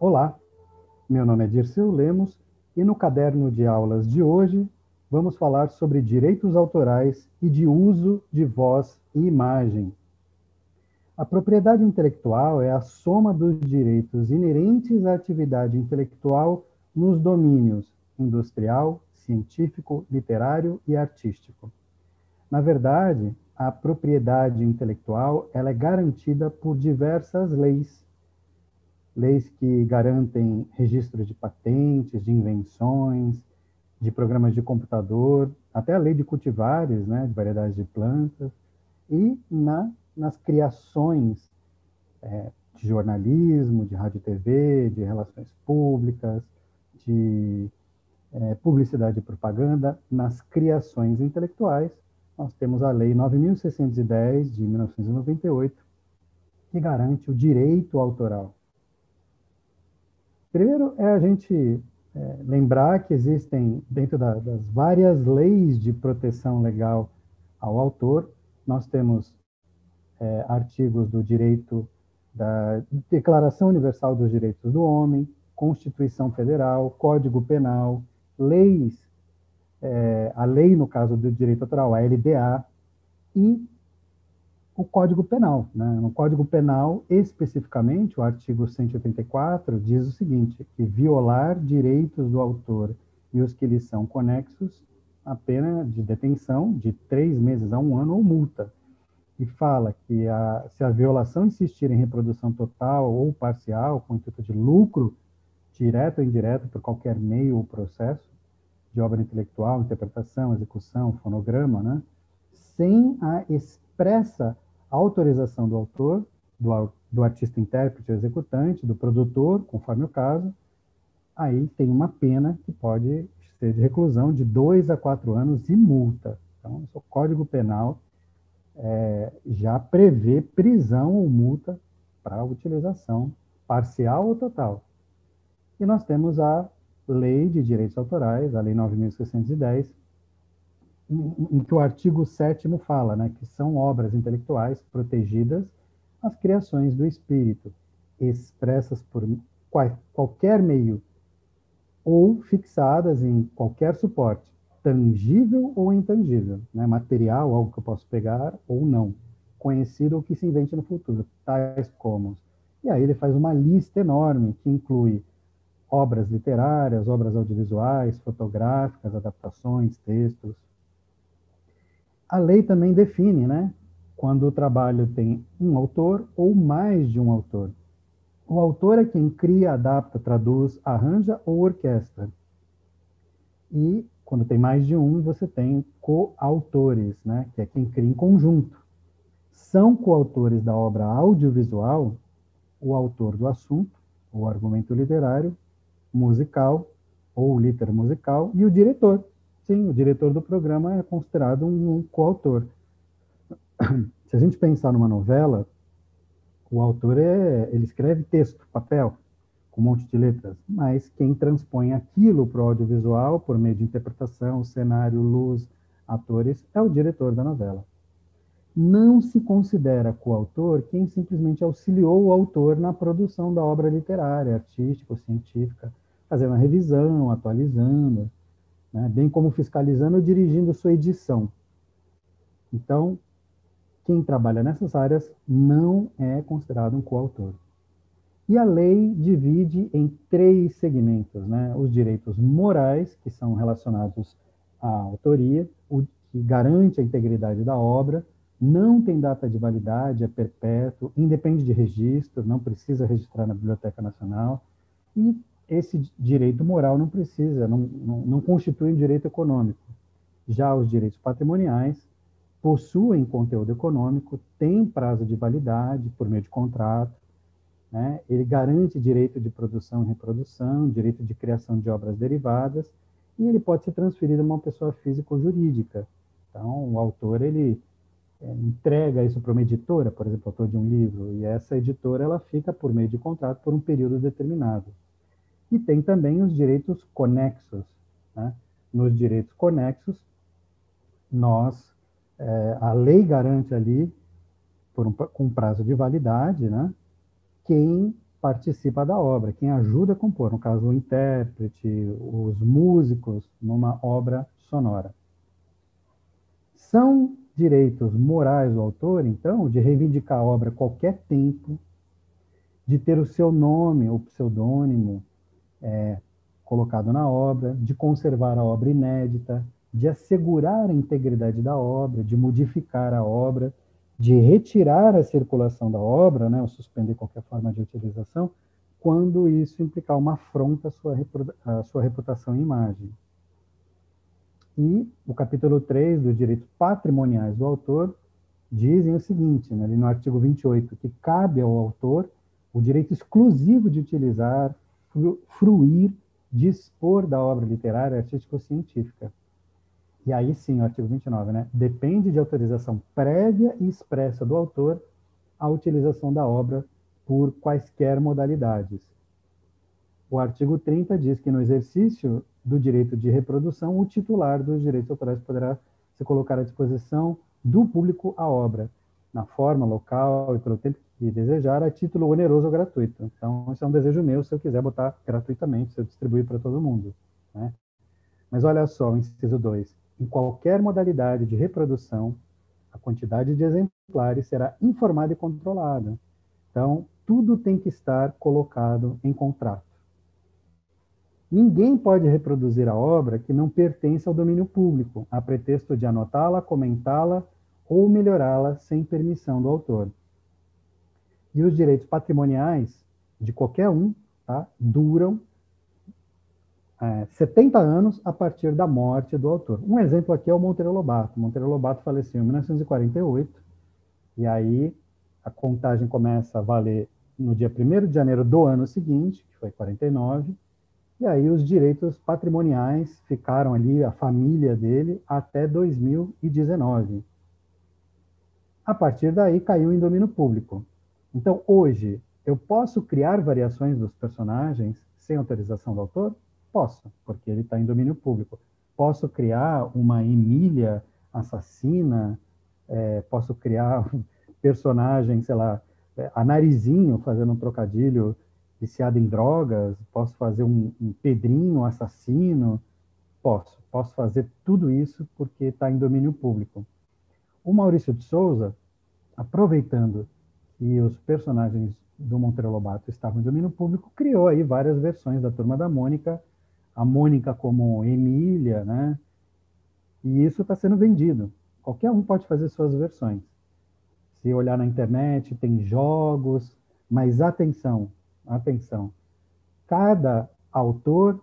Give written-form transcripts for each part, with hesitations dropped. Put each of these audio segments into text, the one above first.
Olá, meu nome é Dirceu Lemos e no caderno de aulas de hoje vamos falar sobre direitos autorais e de uso de voz e imagem. A propriedade intelectual é a soma dos direitos inerentes à atividade intelectual nos domínios industrial, científico, literário e artístico. Na verdade, a propriedade intelectual ela é garantida por diversas leis que garantem registro de patentes, de invenções, de programas de computador, até a lei de cultivares, né, de variedades de plantas, e nas criações de jornalismo, de rádio e TV, de relações públicas, de publicidade e propaganda, nas criações intelectuais, nós temos a Lei 9.610, de 1998, que garante o direito autoral. Primeiro é a gente lembrar que existem, dentro das várias leis de proteção legal ao autor, nós temos artigos do direito da Declaração Universal dos Direitos do Homem, Constituição Federal, Código Penal, leis, a lei, no caso do direito autoral, a LDA, e o Código Penal. Né? No Código Penal, especificamente, o artigo 184 diz o seguinte, que violar direitos do autor e os que lhes são conexos, a pena de detenção de 3 meses a 1 ano ou multa. E fala que se a violação insistir em reprodução total ou parcial, com intuito de lucro, direto ou indireto, por qualquer meio ou processo, de obra intelectual, interpretação, execução, fonograma, né? Sem a expressa autorização do autor, do artista intérprete executante, do produtor, conforme o caso, aí tem uma pena que pode ser de reclusão de 2 a 4 anos e multa. Então, o Código Penal já prevê prisão ou multa para utilização parcial ou total. E nós temos a Lei de Direitos Autorais, a Lei 9.610, em que o artigo 7º fala, né, que são obras intelectuais protegidas as criações do espírito, expressas por qualquer meio ou fixadas em qualquer suporte, tangível ou intangível, né, material, algo que eu posso pegar ou não, conhecido ou que se invente no futuro, tais como. E aí ele faz uma lista enorme que inclui obras literárias, obras audiovisuais, fotográficas, adaptações, textos. A lei também define, né, quando o trabalho tem um autor ou mais de um autor. O autor é quem cria, adapta, traduz, arranja ou orquestra. E quando tem mais de um, você tem coautores, né, que é quem cria em conjunto. São coautores da obra audiovisual o autor do assunto, o argumento literário, musical ou literatura musical e o diretor. Sim, o diretor do programa é considerado um coautor. Se a gente pensar numa novela, o autor ele escreve texto, papel, com um monte de letras, mas quem transpõe aquilo para o audiovisual, por meio de interpretação, cenário, luz, atores, é o diretor da novela. Não se considera coautor quem simplesmente auxiliou o autor na produção da obra literária, artística ou científica, fazendo a revisão, atualizando, né, bem como fiscalizando ou dirigindo sua edição. Então, quem trabalha nessas áreas não é considerado um coautor. E a lei divide em 3 segmentos, né? Os direitos morais, que são relacionados à autoria, o que garante a integridade da obra, não tem data de validade, é perpétuo, independe de registro, não precisa registrar na Biblioteca Nacional, e esse direito moral não precisa, não constitui um direito econômico. Já os direitos patrimoniais possuem conteúdo econômico, têm prazo de validade por meio de contrato, né? Ele garante direito de produção e reprodução, direito de criação de obras derivadas, e ele pode ser transferido a uma pessoa física ou jurídica. Então, o autor, ele entrega isso para uma editora, por exemplo, autor de um livro, e essa editora ela fica por meio de contrato por um período determinado. E tem também os direitos conexos. Né? Nos direitos conexos, a lei garante ali, com prazo de validade, né, quem participa da obra, quem ajuda a compor, no caso o intérprete, os músicos, numa obra sonora. São direitos morais do autor, então, de reivindicar a obra a qualquer tempo, de ter o seu nome ou pseudônimo colocado na obra, de conservar a obra inédita, de assegurar a integridade da obra, de modificar a obra, de retirar a circulação da obra, né, ou suspender qualquer forma de utilização, quando isso implicar uma afronta à sua reputação e imagem. E o capítulo 3 dos direitos patrimoniais do autor dizem o seguinte, né, ali no artigo 28, que cabe ao autor o direito exclusivo de utilizar, fruir, dispor da obra literária, artística ou científica. E aí sim, o artigo 29, né? Depende de autorização prévia e expressa do autor a utilização da obra por quaisquer modalidades. O artigo 30 diz que no exercício do direito de reprodução, o titular dos direitos autorais poderá se colocar à disposição do público a obra, na forma, local e pelo tempo que desejar, a título oneroso ou gratuito. Então, isso é um desejo meu, se eu quiser botar gratuitamente, se eu distribuir para todo mundo, né? Mas olha só, o inciso 2. Em qualquer modalidade de reprodução, a quantidade de exemplares será informada e controlada. Então, tudo tem que estar colocado em contrato. Ninguém pode reproduzir a obra que não pertence ao domínio público, a pretexto de anotá-la, comentá-la ou melhorá-la sem permissão do autor. E os direitos patrimoniais de qualquer um, tá, duram 70 anos a partir da morte do autor. Um exemplo aqui é o Monteiro Lobato. Monteiro Lobato faleceu em 1948, e aí a contagem começa a valer no dia 1º de janeiro do ano seguinte, que foi 49, e aí os direitos patrimoniais ficaram ali, a família dele, até 2019. A partir daí caiu em domínio público. Então, hoje, eu posso criar variações dos personagens sem autorização do autor? Posso, porque ele está em domínio público. Posso criar uma Emília assassina, posso criar um personagem, sei lá, a Narizinho fazendo um trocadilho viciado em drogas, posso fazer um Pedrinho assassino, posso fazer tudo isso porque está em domínio público. O Maurício de Souza, aproveitando que os personagens do Monteiro Lobato estavam em domínio público, criou aí várias versões da Turma da Mônica, a Mônica como Emília, né? E isso está sendo vendido. Qualquer um pode fazer suas versões. Se olhar na internet, tem jogos, mas atenção, atenção. Cada autor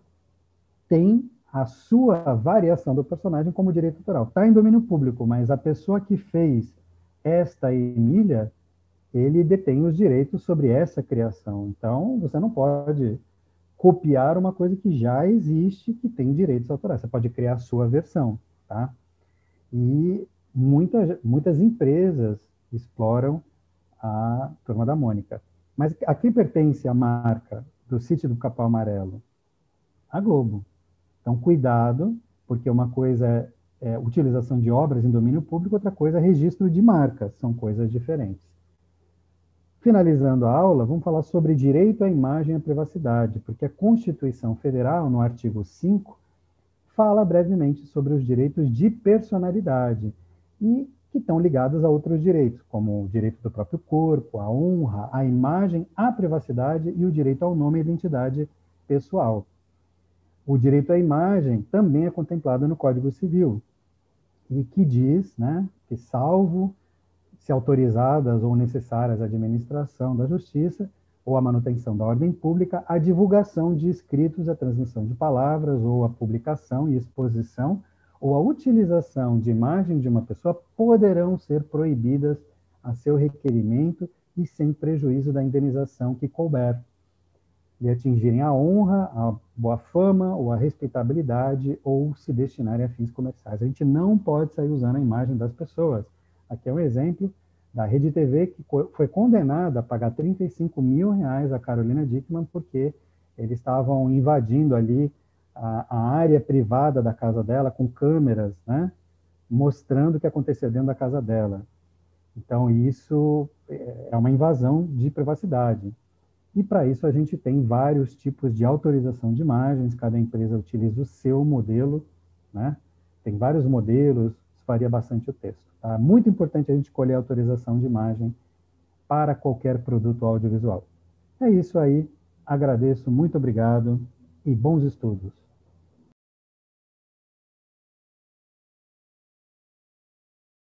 tem a sua variação do personagem como direito autoral. Está em domínio público, mas a pessoa que fez esta Emília, ele detém os direitos sobre essa criação. Então, você não pode copiar uma coisa que já existe, que tem direitos autorais. Você pode criar a sua versão, tá? E muitas empresas exploram a Turma da Mônica. Mas a quem pertence a marca do Sítio do Capão Amarelo? A Globo. Então, cuidado, porque uma coisa é utilização de obras em domínio público, outra coisa é registro de marcas, são coisas diferentes. Finalizando a aula, vamos falar sobre direito à imagem e à privacidade, porque a Constituição Federal, no artigo 5, fala brevemente sobre os direitos de personalidade e que estão ligados a outros direitos, como o direito do próprio corpo, a honra, a imagem, a privacidade e o direito ao nome e identidade pessoal. O direito à imagem também é contemplado no Código Civil, e que diz, né, que salvo se autorizadas ou necessárias à administração da justiça ou à manutenção da ordem pública, a divulgação de escritos, a transmissão de palavras ou a publicação e exposição ou a utilização de imagem de uma pessoa poderão ser proibidas a seu requerimento e sem prejuízo da indenização que couber, e atingirem a honra, a boa fama ou a respeitabilidade ou se destinarem a fins comerciais. A gente não pode sair usando a imagem das pessoas. Aqui é um exemplo da Rede TV, que foi condenada a pagar R$35 mil a Carolina Dickmann, porque eles estavam invadindo ali a área privada da casa dela com câmeras, né, mostrando o que acontecia dentro da casa dela. Então, isso é uma invasão de privacidade. E para isso a gente tem vários tipos de autorização de imagens, cada empresa utiliza o seu modelo, né? Tem vários modelos, isso varia bastante o texto. Tá? Muito importante a gente escolher a autorização de imagem para qualquer produto audiovisual. É isso aí, agradeço, muito obrigado e bons estudos.